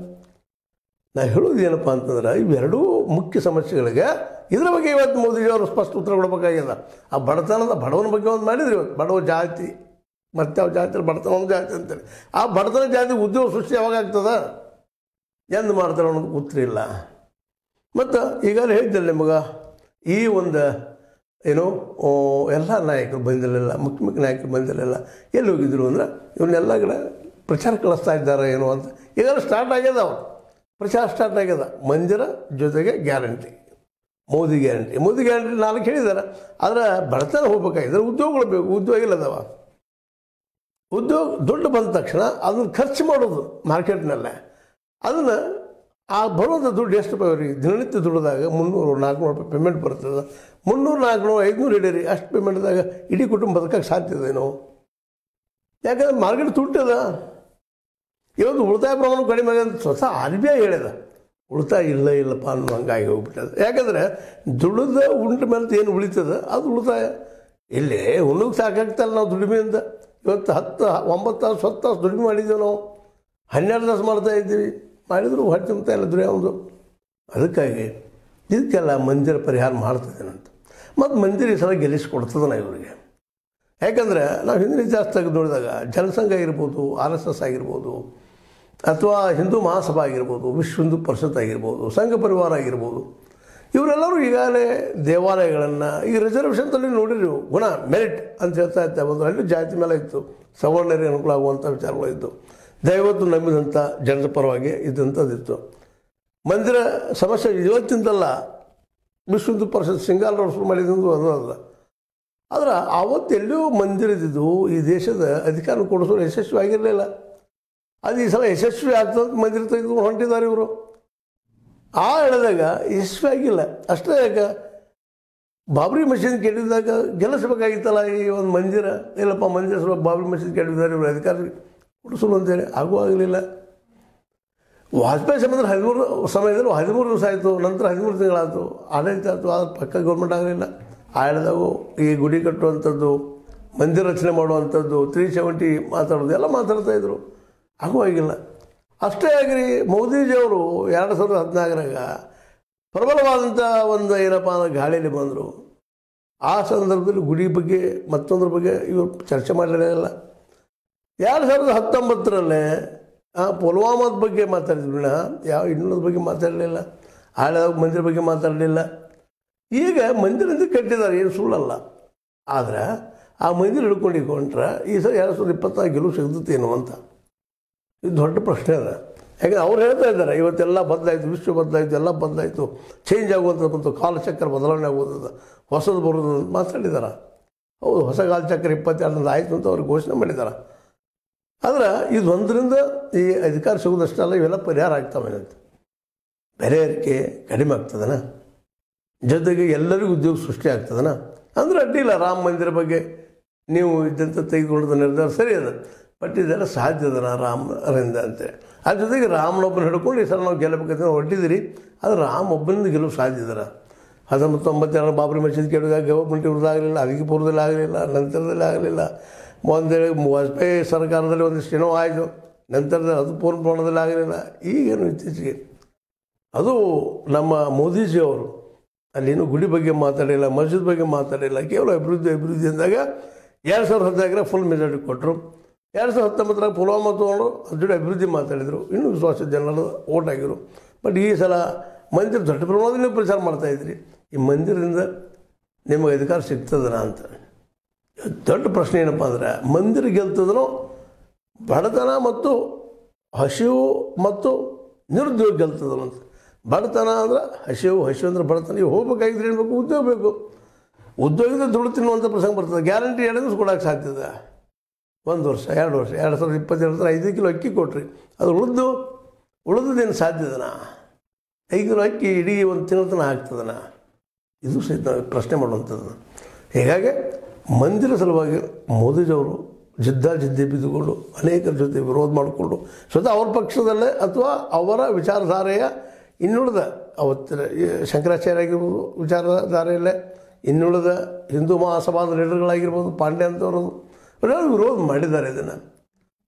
S2: ನಾನು ಹೇಳೋದು ಏನಪ್ಪ ಅಂತಂದ್ರೆ, ಇವೆರಡೂ ಮುಖ್ಯ ಸಮಸ್ಯೆಗಳಿಗೆ ಇದರ ಬಗ್ಗೆ ಇವತ್ತು ಮೋದಿಜಿಯವರು ಸ್ಪಷ್ಟ ಉತ್ತರ ಕೊಡಬೇಕಾಗ್ಯದ. ಆ ಬಡವನ ಬಗ್ಗೆ ಒಂದು ಮಾಡಿದ್ರು. ಇವತ್ತು ಬಡವ ಜಾತಿ, ಮತ್ತು ಯಾವ ಜಾತಿ ಬಡತನ ಒಂದು ಜಾತಿ ಅಂತೇಳಿ, ಆ ಬಡತನ ಜಾತಿ ಉದ್ಯೋಗ ಸೃಷ್ಟಿ ಯಾವಾಗ ಆಗ್ತದ, ಎಂದು ಮಾಡ್ತಾರೆ ಅನ್ನೋದು ಉತ್ತರ ಇಲ್ಲ. ಮತ್ತು ಈಗಾಗಲೇ ಹೇಳಿದ್ದಲ್ಲಿ ನಿಮಗೆ ಈ ಒಂದು ಏನು ಎಲ್ಲ ನಾಯಕರು ಬಂದಿರಲಿಲ್ಲ, ಮುಖ್ಯ ನಾಯಕರು ಬಂದಿರಲಿಲ್ಲ. ಎಲ್ಲಿ ಹೋಗಿದ್ರು ಅಂದ್ರೆ ಇವನ್ನೆಲ್ಲ ಕಡೆ ಪ್ರಚಾರ ಕಳಿಸ್ತಾ ಇದ್ದಾರೆ ಏನೋ ಅಂತ. ಈಗೆಲ್ಲ ಸ್ಟಾರ್ಟ್ ಆಗ್ಯದ, ಅವರು ಪ್ರಚಾರ ಸ್ಟಾರ್ಟ್ ಆಗ್ಯದ. ಮಂದಿರ ಜೊತೆಗೆ ಗ್ಯಾರಂಟಿ, ಮೋದಿ ಗ್ಯಾರಂಟಿ 4 ಹೇಳಿದ್ದಾರೆ. ಆದರೆ ಬಡತನ ಹೋಗ್ಬೇಕಾಗಿದ್ರೆ ಉದ್ಯೋಗಗಳು ಬೇಕು, ಉದ್ಯೋಗ ಇಲ್ಲದವ. ಉದ್ಯೋಗ ದುಡ್ಡು ಬಂದ ತಕ್ಷಣ ಅದನ್ನು ಖರ್ಚು ಮಾಡೋದು ಮಾರ್ಕೆಟ್ನಲ್ಲೇ. ಅದನ್ನು ಆ ಬರೋದು ದುಡ್ಡು ಎಷ್ಟು ರೂಪಾಯಿ ಅವ್ರಿಗೆ ದಿನನಿತ್ಯ ದುಡ್ಡದಾಗ 300-400 ರೂಪಾಯಿ ಪೇಮೆಂಟ್ ಬರ್ತದೆ. 300-400-500 ಹಿಡೀರಿ, ಅಷ್ಟು ಪೇಮೆಂಟ್ದಾಗ ಇಡೀ ಕುಟುಂಬ ಬದುಕಕ್ಕೆ ಸಾಧ್ಯ ಇದೇನೋ? ಯಾಕಂದ್ರೆ ಮಾರ್ಕೆಟ್ ತುಟ್ಟದ. ಇವತ್ತು ಉಳಿತಾಯ ಪ್ರಮಾಣ ಕಡಿಮೆ ಆಗಿದೆ. ಸ್ವತಃ RBI ಹೇಳಿದ ಉಳಿತಾಯ ಇಲ್ಲಪ್ಪ ಅನ್ನೋ ಹಂಗಾಗಿ ಹೋಗ್ಬಿಟ್ಟದ. ಯಾಕಂದರೆ ದುಡ್ದ ಉಂಟ ಮೇಲೆ ಏನು ಉಳಿತದ ಅದು ಉಳಿತಾಯ. ಇಲ್ಲಿ ಉಣ್ಣಕ್ಕೆ ಸಾಕಾಗ್ತಲ್ಲ ನಾವು ದುಡಿಮೆಯಿಂದ. ಇವತ್ತು 9 ತಾಸು 10 ತಾಸು ದುಡಿಮೆ ಮಾಡಿದ್ದೀವಿ ನಾವು, 12 ತಾಸು ಮಾಡ್ತಾಯಿದ್ದೀವಿ. ಮಾಡಿದ್ರು ಹೊಟ್ಟೆ ತುಂಬ ಎಲ್ಲ ದುಡಿಯೋದು. ಅದಕ್ಕಾಗಿ ಇದಕ್ಕೆಲ್ಲ ಮಂದಿರ ಪರಿಹಾರ ಮಾಡ್ತಿದ್ದೇನಂತ. ಮತ್ತು ಮಂದಿರ ಈ ಸಲ ಗೆಲ್ಲಿಸ್ಕೊಡ್ತದನ ಇವರಿಗೆ. ಯಾಕಂದರೆ ನಾವು ಹಿಂದಿನ ಇತಿಹಾಸ ತೆಗೆದು ನೋಡಿದಾಗ ಜನಸಂಘ ಆಗಿರ್ಬೋದು, RSS ಆಗಿರ್ಬೋದು, ಅಥವಾ ಹಿಂದೂ ಮಹಾಸಭಾ ಆಗಿರ್ಬೋದು, ವಿಶ್ವ ಹಿಂದೂ ಪರಿಷತ್ ಆಗಿರ್ಬೋದು, ಸಂಘ ಪರಿವಾರ ಆಗಿರ್ಬೋದು, ಇವರೆಲ್ಲರೂ ಈಗಾಗಲೇ ದೇವಾಲಯಗಳನ್ನು ಈ ರಿಸರ್ವೇಷನ್ದಲ್ಲಿ ನೋಡಿರಿ ಗುಣ ಮೆರಿಟ್ ಅಂತ ಹೇಳ್ತಾ ಇರ್ತೇವೆ. ಒಂದು ಅಲ್ಲಿ ಜಾತಿ ಮೇಲೆ ಇತ್ತು, ಸವರ್ಣರಿಗೆ ಅನುಕೂಲ ಆಗುವಂಥ ವಿಚಾರಗಳಿತ್ತು, ದೈವತ್ತು ನಂಬಿದಂಥ ಜನರ ಪರವಾಗಿ ಇದ್ದಂಥದ್ದಿತ್ತು. ಮಂದಿರ ಸಮಸ್ಯೆ ಇವತ್ತಿಂದಲ್ಲ, ವಿಶ್ವ ಹಿಂದೂ ಪರಿಷತ್ ಸಿಂಗಾಲ್ ಶುರು ಮಾಡಿದ್ದು ಅದು ಅಲ್ಲ. ಆದ್ರೆ ಆವತ್ತೆಲ್ಲೂ ಮಂದಿರದಿದ್ದು ಈ ದೇಶದ ಅಧಿಕಾರ ಕೊಡಿಸೋರು ಯಶಸ್ವಿ ಆಗಿರಲಿಲ್ಲ. ಅದು ಈ ಸಲ ಯಶಸ್ವಿ ಆಗ್ತದೆ, ಮಂದಿರ ತೆಗೆದುಕೊಂಡು ಹೊಂಟಿದ್ದಾರೆ ಇವರು. ಆ ಹೇಳಿದಾಗ ಯಶಸ್ವಿ ಆಗಿಲ್ಲ. ಅಷ್ಟೇ ಯಾಕೆ ಬಾಬ್ರಿ ಮಸೀದಿ ಕೆಟ್ಟಿದ್ದಾಗ ಗೆಲ್ಲಿಸ್ಬೇಕಾಗಿತ್ತಲ್ಲ ಈ ಒಂದು ಮಂದಿರ. ಇಲ್ಲಪ್ಪ ಮಂದಿರ ಸ್ವಲ್ಪ ಬಾಬ್ರಿ ಮಸೀದಿ ಕೆಟ್ಟಿದ್ದಾರೆ, ಇವರು ಅಧಿಕಾರ ಕೊಡಿಸಲು ಅಂತೇಳಿ ಆಗಲಿಲ್ಲ. ವಾಜಪೇಯಿ ಸಮಯದಲ್ಲಿ 13 ಸಮಯದಲ್ಲಿ 13 ದಿವಸ ಆಯಿತು, ನಂತರ 13 ತಿಂಗಳಾಯಿತು, ಆಡಳಿತ ಆಯಿತು, ಆದರೆ ಪಕ್ಕ ಗೌರ್ಮೆಂಟ್ ಆಗಲಿಲ್ಲ. ಆ ಹೇಳಿದಾಗೂ ಈ ಗುಡಿ ಕಟ್ಟುವಂಥದ್ದು, ಮಂದಿರ ರಚನೆ ಮಾಡುವಂಥದ್ದು, 370 ಮಾತಾಡೋದು ಎಲ್ಲ ಮಾತಾಡ್ತಾಯಿದ್ರು, ಆಗುವಾಗಿಲ್ಲ. ಅಷ್ಟೇ ಆಗಿರಿ ಮೋದಿಜಿಯವರು 2014ರಾಗ ಪ್ರಬಲವಾದಂಥ ಒಂದು ಏನಪ್ಪ ಅಂದ್ರೆ ಗಾಳಿಯಲ್ಲಿ ಬಂದರು. ಆ ಸಂದರ್ಭದಲ್ಲಿ ಗುಡಿ ಬಗ್ಗೆ ಮತ್ತೊಂದ್ರ ಬಗ್ಗೆ ಇವರು ಚರ್ಚೆ ಮಾಡಲಿಲ್ಲ. 2019ರಲ್ಲೇ ಪುಲ್ವಾಮಾದ ಬಗ್ಗೆ ಮಾತಾಡಿದ್ರು, ಯಾವ ಇನ್ನೊಂದ್ರ ಬಗ್ಗೆ ಮಾತಾಡಲಿಲ್ಲ. ಆಳದ ಮಂದಿರ ಬಗ್ಗೆ ಮಾತಾಡಲಿಲ್ಲ. ಈಗ ಮಂದಿರ ಕಟ್ಟಿದ್ದಾರೆ, ಏನು ಸುಳ್ಳಲ್ಲ. ಆದರೆ ಆ ಮಂದಿರ ಹಿಡ್ಕೊಂಡಿಕೊಂಡ್ರೆ ಈ ಸಲ 2024 ಗೆಲುವು ಸಿಗ್ತೇನೋ ಅಂತ ಇದು ದೊಡ್ಡ ಪ್ರಶ್ನೆ ಅದ. ಯಾಕಂದ್ರೆ ಅವ್ರು ಹೇಳ್ತಾ ಇದ್ದಾರೆ ಇವತ್ತೆಲ್ಲ ಬದಲಾಯಿತು, ವಿಶ್ವ ಬದಲಾಯಿತು, ಎಲ್ಲ ಬದಲಾಯಿತು, ಚೇಂಜ್ ಆಗುವಂಥದ್ದು ಬಂತು, ಕಾಲಚಕ್ರ ಬದಲಾವಣೆ ಆಗುವಂಥದ್ದು, ಹೊಸದು ಬರೋದು ಅಂತ ಮಾತಾಡಿದ್ದಾರೆ. ಹೌದು, ಹೊಸ ಕಾಲಚಕ್ರ 22 ಆಯಿತು ಅಂತ ಅವ್ರಿಗೆ ಘೋಷಣೆ ಮಾಡಿದ್ದಾರೆ. ಆದ್ರೆ ಇದೊಂದರಿಂದ ಈ ಅಧಿಕಾರ ಸಿಗೋದಷ್ಟಲ್ಲ, ಇವೆಲ್ಲ ಪರಿಹಾರ ಆಗ್ತವೆ ಅಂತ. ಬೆಲೆ ಏರಿಕೆ ಕಡಿಮೆ ಆಗ್ತದನ, ಜೊತೆಗೆ ಎಲ್ಲರಿಗೂ ಉದ್ಯೋಗ ಸೃಷ್ಟಿ ಆಗ್ತದನ ಅಂದರೆ ಅಡ್ಡಿಲ್ಲ. ರಾಮ ಮಂದಿರ ಬಗ್ಗೆ ನೀವು ಇದ್ದಂಥ ತೆಗೆದುಕೊಳ್ಳೋದು ನಿರ್ಧಾರ ಸರಿ ಅದ, ಬಟ್ ಇದೆಲ್ಲ ಸಾಧ್ಯ ಅದನ ರಾಮರಿಂದ ಅಂತೇಳಿ. ಅದ್ರ ಜೊತೆಗೆ ರಾಮನೊಬ್ಬನ ಹಿಡ್ಕೊಂಡು ಈ ಸಲ ನಾವು ಗೆಲ್ಲಬೇಕಂತ ಹೊಟ್ಟಿದ್ದೀರಿ. ಆದರೆ ರಾಮ ಒಬ್ಬನಿಂದ ಗೆಲ್ಲುವು ಸಾಧ್ಯ ಇದರ. 1992 ಬಾಬ್ರಿ ಮಸೀದಿ ಕೆಡದಾಗ ಗವರ್ಮೆಂಟ್ ಇವ್ರದ್ದಾಗಲಿಲ್ಲ, ಅದಕ್ಕೆ ಪೂರ್ವದಲ್ಲಿ ಆಗಲಿಲ್ಲ, ನಂತರದಲ್ಲಿ ಆಗಲಿಲ್ಲ. ಒಂದೇಳಿ ವಾಜಪೇಯಿ ಸರ್ಕಾರದಲ್ಲಿ ಒಂದಿಷ್ಟು ಏನೋ ಆಯಿತು, ನಂತರದಲ್ಲಿ ಅದು ಪೂರ್ಣ ಪ್ರಮಾಣದಲ್ಲಿ ಆಗಲಿಲ್ಲ. ಈಗೇನು ಇತ್ತೀಚೆಗೆ ಅದು ನಮ್ಮ ಮೋದಿಜಿಯವರು ಅಲ್ಲೇನು ಗುಡಿ ಬಗ್ಗೆ ಮಾತಾಡಿಲ್ಲ, ಮಸ್ಜಿದ್ ಬಗ್ಗೆ ಮಾತಾಡಿಲ್ಲ, ಕೇವಲ ಅಭಿವೃದ್ಧಿ ಅಂದಾಗ 2014 ಫುಲ್ ಮೆಜಾರಿಟಿ ಕೊಟ್ಟರು. 2019 ಪುಲ್ವಾಮಾ ತೊಗೊಂಡು ಅದ್ರ ಜೊತೆ ಅಭಿವೃದ್ಧಿ ಮಾತಾಡಿದರು, ಇನ್ನೂ ವಿಶ್ವಾಸ ಜನರು ಓಟ್ ಆಗಿರು. ಬಟ್ ಈ ಸಲ ಮಂದಿರ ದೊಡ್ಡ ಪ್ರಮಾಣದಲ್ಲಿ ನೀವು ಪ್ರಚಾರ ಮಾಡ್ತಾಯಿದ್ರಿ, ಈ ಮಂದಿರದಿಂದ ನಿಮಗೆ ಅಧಿಕಾರ ಸಿಗ್ತದನ ಅಂತ. ದೊಡ್ಡ ಪ್ರಶ್ನೆ ಏನಪ್ಪ ಅಂದ್ರೆ ಮಂದಿರ ಗೆಲ್ತದನೋ ಬಡತನ ಮತ್ತು ಹಸಿವು ಮತ್ತು ನಿರುದ್ಯೋಗ ಗೆಲ್ತದನೋ ಅಂತ. ಬಡತನ ಅಂದ್ರೆ ಹಸಿವು ಅಂದ್ರೆ ಬಡತನ. ನೀವು ಹೋಗ್ಬೇಕಾಗಿದ್ರೆ ಏನು ಬೇಕು? ಉದ್ಯೋಗ ಬೇಕು. ಉದ್ಯೋಗದ ದುಡ್ಡು ತಿನ್ನುವಂಥ ಪ್ರಸಂಗ ಬರ್ತದೆ. ಗ್ಯಾರಂಟಿ 2 ದಿವಸ ಕೊಡೋಕ್ಕೆ ಸಾಧ್ಯದ, 1 ವರ್ಷ 2 ವರ್ಷ 2022 5 ಕಿಲೋ ಅಕ್ಕಿ ಕೊಟ್ರಿ, ಅದು ಉಳಿದದೇನು ಸಾಧ್ಯದನ? 5 ಕಿಲೋ ಅಕ್ಕಿ ಇಡೀ ಒಂದು ತಿಂಗಳ ತನಕ ಆಗ್ತದನ? ಇದು ಸಹಿತ ಪ್ರಶ್ನೆ ಮಾಡುವಂಥದ್ದು. ಹೀಗಾಗಿ ಮಂದಿರ ಸಲುವಾಗಿ ಮೋದಿಜಿಯವರು ಜಿದ್ದಿ ಬಿದ್ದುಕೊಂಡು ಅನೇಕರ ಜೊತೆ ವಿರೋಧ ಮಾಡಿಕೊಂಡು ಸ್ವತಃ ಅವ್ರ ಪಕ್ಷದಲ್ಲೇ ಅಥವಾ ಅವರ ವಿಚಾರಧಾರೆಯ ಇನ್ನುಳಿದ ಅವತ್ತಿನ ಶಂಕರಾಚಾರ್ಯ ಆಗಿರ್ಬೋದು ವಿಚಾರಧಾರೆಯಲ್ಲೇ ಇನ್ನುಳಿದ ಹಿಂದೂ ಮಹಾಸಭಾದ ಲೀಡರ್ಗಳಾಗಿರ್ಬೋದು, ಪಾಂಡೆ ಅಂತವರು ಅವರೆಲ್ಲ ವಿರೋಧ ಮಾಡಿದ್ದಾರೆ.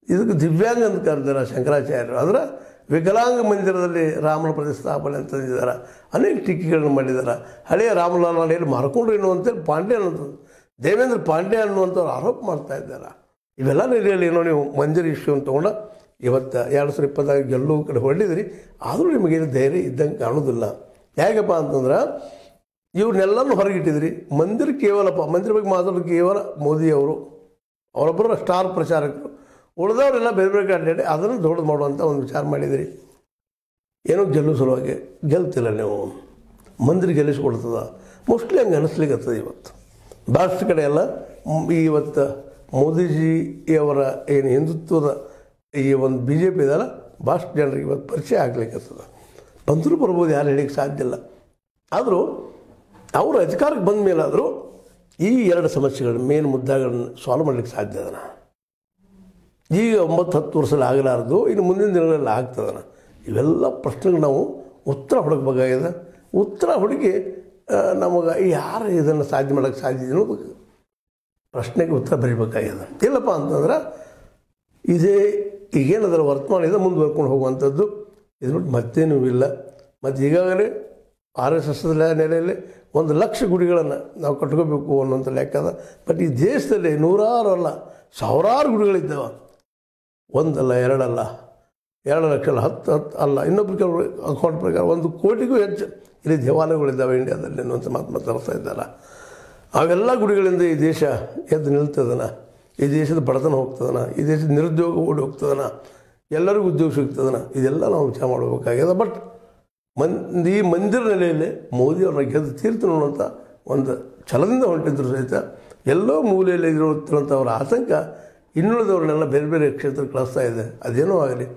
S2: ಇದಕ್ಕೆ ದಿವ್ಯಾಂಗ ಅಂತ ಕರೆದಾರೆ ಶಂಕರಾಚಾರ್ಯರು. ಅಂದರೆ ವಿಕಲಾಂಗ ಮಂದಿರದಲ್ಲಿ ರಾಮನ ಪ್ರತಿಷ್ಠಾಪನೆ ಅಂತಂದಿದ್ದಾರೆ. ಅನೇಕ ಟೀಕೆಗಳನ್ನು ಮಾಡಿದ್ದಾರೆ. ಹಳೆಯ ರಾಮಲಾಲ್ ಹಳೆಯಲ್ಲಿ ಮಾರ್ಕೊಂಡು ಎನ್ನುವಂತೇಳಿ ಪಾಂಡೆ ಅನ್ನೋಂಥದ್ದು ದೇವೇಂದ್ರ ಪಾಂಡೆ ಅನ್ನುವಂಥವ್ರು ಆರೋಪ ಮಾಡ್ತಾ ಇದ್ದಾರೆ. ಇವೆಲ್ಲ ನೆಲೆಯಲ್ಲಿ ಏನೋ ನೀವು ಮಂದಿರ ಇಶ್ಯೂ ತೊಗೊಂಡು ಇವತ್ತು 2024 ಗೆಲ್ಲುವ ಕಡೆ ಹೊರಟಿದ್ರಿ. ಆದರೂ ನಿಮಗೇನು ಧೈರ್ಯ ಇದ್ದಂಗೆ ಕಾಣೋದಿಲ್ಲ. ಹೇಗಪ್ಪ ಅಂತಂದ್ರೆ ಇವ್ರನ್ನೆಲ್ಲನೂ ಹೊರಗಿಟ್ಟಿದ್ರಿ. ಮಂದಿರ ಮಂದಿರ ಬಗ್ಗೆ ಮಾತಾಡೋದು ಕೇವಲ ಮೋದಿಯವರು, ಅವರೊಬ್ಬರು ಸ್ಟಾರ್ ಪ್ರಚಾರಕರು. ಉಳಿದವರೆಲ್ಲ ಬೇರೆ ಬೇರೆ ಅಡ್ಡಾಡಿ ಅದನ್ನು ದೊಡ್ಡದು ಮಾಡುವಂಥ ಒಂದು ವಿಚಾರ ಮಾಡಿದಿರಿ. ಏನೋ ಗೆಲ್ಲುವ ಸಲುವಾಗಿ ಗೆಲ್ತಿಲ್ಲ ನೀವು. ಮಂದಿರ ಗೆಲ್ಲಿಸ್ಕೊಡ್ತದ ಮೋಸ್ಟ್ಲಿ ಹಂಗೆ ಅನ್ನಿಸ್ಲಿಕ್ಕತ್ತದ. ಇವತ್ತು ಭಾರತ ಕಡೆ ಎಲ್ಲ ಇವತ್ತು ಮೋದಿಜಿಯವರ ಏನು ಹಿಂದುತ್ವದ ಈ ಒಂದು BJP ಇದೆಲ್ಲ ಭಾಳಷ್ಟು ಜನರಿಗೆ ಇವತ್ತು ಪರಿಚಯ ಆಗ್ಲಿಕ್ಕತ್ತದ. ಬಂದರೂ ಬರ್ಬೋದು, ಯಾರು ಹೇಳಿಕ್ಕೆ ಸಾಧ್ಯ ಇಲ್ಲ. ಆದರೂ ಅವರು ಅಧಿಕಾರಕ್ಕೆ ಬಂದ ಮೇಲಾದರೂ ಈ 2 ಸಮಸ್ಯೆಗಳ ಮೇನ್ ಮುದ್ದೆಗಳನ್ನು ಸಾಲ್ವ್ ಮಾಡಲಿಕ್ಕೆ ಸಾಧ್ಯ ಅದನ. ಈಗ 9-10 ವರ್ಷದಲ್ಲಿ ಆಗಲಾರ್ದು ಇನ್ನು ಮುಂದಿನ ದಿನಗಳಲ್ಲಿ ಆಗ್ತದನ. ಇವೆಲ್ಲ ಪ್ರಶ್ನೆಗಳು ನಾವು ಉತ್ತರ ಹುಡುಕಬೇಕಾಗಿದೆ. ಉತ್ತರ ಹುಡುಕಿ ನಮಗೆ ಯಾರು ಇದನ್ನು ಸಾಧ್ಯ ಮಾಡೋಕ್ಕೆ ಸಾಧ್ಯ ಅನ್ನೋದು ಪ್ರಶ್ನೆಗೆ ಉತ್ತರ ಬರೀಬೇಕಾಗಿದೆ. ಇಲ್ಲಪ್ಪ ಅಂತಂದ್ರೆ ಇದೇ ಈಗೇನದರ ವರ್ತಮಾನ ಇದೆ ಮುಂದುವರ್ಕೊಂಡು ಹೋಗುವಂಥದ್ದು. ಇದು ಮತ್ತೇನೂ ಇಲ್ಲ. ಮತ್ತು ಈಗಾಗಲೇ RSS ನೆಲೆಯಲ್ಲಿ 1,00,000 ಗುಡಿಗಳನ್ನು ನಾವು ಕಟ್ಕೋಬೇಕು ಅನ್ನೋಂಥ ಲೆಕ್ಕದ. ಬಟ್ ಈ ದೇಶದಲ್ಲಿ ನೂರಾರು ಅಲ್ಲ, ಸಾವಿರಾರು ಗುಡಿಗಳಿದ್ದಾವೆ. ಒಂದಲ್ಲ, ಎರಡಲ್ಲ, 2 ಲಕ್ಷ ಅಲ್ಲ, 10 ಅಲ್ಲ, ಇನ್ನೊಬ್ಬರು ಕೆಲವರು ಅಕೌಂಟ್ ಪ್ರಕಾರ 1 ಕೋಟಿಗೂ ಹೆಚ್ಚು ಇಲ್ಲಿ ದೇವಾಲಯಗಳಿದ್ದಾವೆ ಇಂಡಿಯಾದಲ್ಲಿ ಅನ್ನುವಂಥ ಮಾತು ಮಾತಾಡ್ತಾ ಇದ್ದಾರೆ. ಅವೆಲ್ಲ ಗುಡಿಗಳಿಂದ ಈ ದೇಶ ಎದ್ದು ನಿಲ್ತದನ, ಈ ದೇಶದ ಬಡತನ ಹೋಗ್ತದನ, ಈ ದೇಶದ ನಿರುದ್ಯೋಗ ಓಡಿ ಹೋಗ್ತದನ, ಎಲ್ಲರಿಗೂ ಉದ್ಯೋಗ ಸಿಗ್ತದನ, ಇದೆಲ್ಲ ನಾವು ವಿಚಾರ ಮಾಡಬೇಕಾಗ್ಯದ. ಬಟ್ ಈ ಮಂದಿರ ನೆಲೆಯಲ್ಲಿ ಮೋದಿಯವ್ರನ್ನ ಗೆದ್ದು ತೀರ್ತು ಅನ್ನುವಂಥ ಒಂದು ಛಲದಿಂದ ಹೊಂಟಿದ್ರು ಸಹಿತ ಎಲ್ಲೋ ಮೂಲೆಯಲ್ಲಿ ಇರುವಂಥವ್ರ ಆತಂಕ ಇನ್ನುಳಿದವ್ರನ್ನೆಲ್ಲ ಬೇರೆ ಬೇರೆ ಕ್ಷೇತ್ರಕ್ಕೆ ಕಳಿಸ್ತಾ ಇದೆ. ಅದೇನೋ ಆಗಲಿ,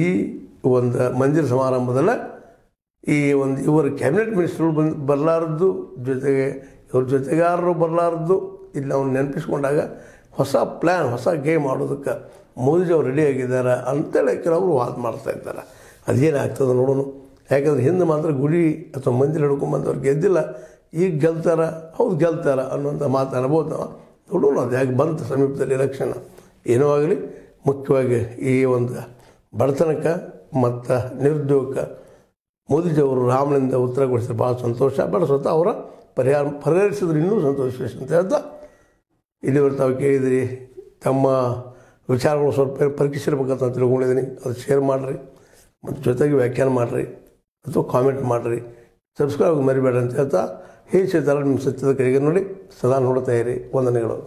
S2: ಈ ಒಂದು ಮಂದಿರ ಸಮಾರಂಭದಲ್ಲ ಈ ಒಂದು ಇವರು ಕ್ಯಾಬಿನೆಟ್ ಮಿನಿಸ್ಟ್ರುಗಳು ಬರಲಾರದ್ದು, ಜೊತೆಗೆ ಇವ್ರ ಜೊತೆಗಾರರು ಬರಲಾರದ್ದು, ಇಲ್ಲಿ ನಾವು ನೆನಪಿಸ್ಕೊಂಡಾಗ ಹೊಸ ಪ್ಲ್ಯಾನ್, ಹೊಸ ಗೇಮ್ ಆಡೋದಕ್ಕೆ ಮೋದಿಜಿಯವ್ರು ರೆಡಿಯಾಗಿದ್ದಾರೆ ಅಂತೇಳಿ ಕೆಲವರು ವಾದ ಮಾಡ್ತಾ ಇದ್ದಾರೆ. ಅದೇನಾಗ್ತದೆ ನೋಡೋಣ. ಯಾಕಂದ್ರೆ ಹಿಂದೆ ಮಾತ್ರ ಗುಡಿ ಅಥವಾ ಮಂದಿರ ಹಿಡ್ಕೊಂಬಂದವ್ರು ಗೆದ್ದಿಲ್ಲ, ಈಗ ಗೆಲ್ತಾರ, ಹೌದು ಗೆಲ್ತಾರ ಅನ್ನೋಂಥ ಮಾತು ಅನ್ಬೋದು. ನಾವು ನೋಡೋಣ ಅದು ಯಾಕೆ ಬಂತು ಸಮೀಪದಲ್ಲಿ ಎಲೆಕ್ಷನ್. ಏನೋ ಆಗಲಿ, ಮುಖ್ಯವಾಗಿ ಈ ಒಂದು ಬಡತನಕ್ಕೆ ಮತ್ತು ನಿರುದ್ಯೋಗಕ್ಕೆ ಮೋದಿಜಿಯವರು ರಾಮನಿಂದ ಉತ್ತರ ಕೊಡಿಸಿದ್ರೆ ಭಾಳ ಸಂತೋಷ. ಬಟ್ ಸ್ವತಃ ಅವರ ಪರಿಹರಿಸಿದ್ರು ಇನ್ನೂ ಸಂತೋಷ ಅಂತ ಹೇಳ್ತಾ ಇಲ್ಲಿವರೆಗೆ ತಾವು ಕೇಳಿದಿರಿ. ತಮ್ಮ ವಿಚಾರಗಳು ಸ್ವಲ್ಪ ಪರೀಕ್ಷಿಸಿರ್ಬೇಕಂತ ತಿಳ್ಕೊಂಡಿದ್ದೀನಿ. ಅದು ಶೇರ್ ಮಾಡಿರಿ ಮತ್ತು ಜೊತೆಗೆ ವ್ಯಾಖ್ಯಾನ ಮಾಡಿರಿ ಅಥವಾ ಕಾಮೆಂಟ್ ಮಾಡಿರಿ. ಸಬ್ಸ್ಕ್ರೈಬ್ ಮರಿಬೇಡ ಅಂತ ಹೇಳ್ತಾ ಹೇಗೆ ನಿಮ್ಮ ಸತ್ಯದ ಕಡೆಗೆ ನೋಡಿ ಸದಾ ನೋಡ್ತಾ ಇರಿ. ವಂದನೆಗಳು.